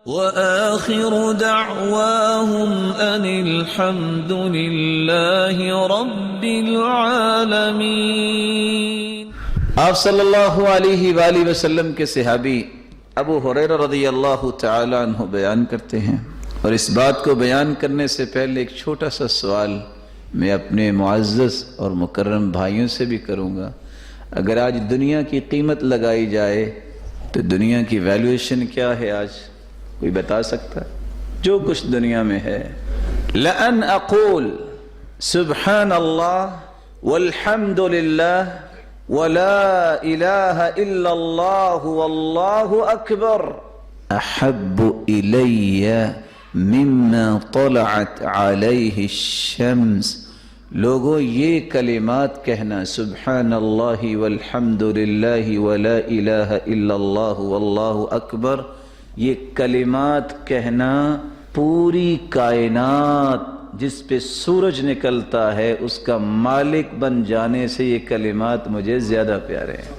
وآخر دعواهم أن الحمد لله رب العالمين۔ آپ صلی اللہ علیہ وآلہ وسلم کے صحابی ابو ہریرہ رضی اللہ تعالی عنہ بیان کرتے ہیں، اور اس بات کو بیان کرنے سے پہلے ایک چھوٹا سا سوال میں اپنے معزز اور مکرم بھائیوں سے بھی کروں گا۔ اگر آج دنیا کی قیمت لگائی جائے تو دنیا کی ویلیویشن کیا ہے آج؟ کوئی بتا سکتا؟ جو کچھ دنیا میں ہے، لَأَنْ أَقُولُ سُبْحَانَ اللَّهِ وَالْحَمْدُ لِلَّهِ وَلَا إِلَهَ إِلَّا اللَّهُ وَاللَّهُ أَكْبَرُ أَحَبُّ إِلَيَّ مِمَّا طَلَعَتْ عَلَيْهِ الشَّمْسُ۔ لوگوں، یہ کلمات کہنا، سبحان اللہ والحمد للہ ولا الہ الا اللہ واللہ اکبر، یہ کلمات کہنا پوری کائنات جس پہ سورج نکلتا ہے اس کا مالک بن جانے سے یہ کلمات مجھے زیادہ پیارے ہیں۔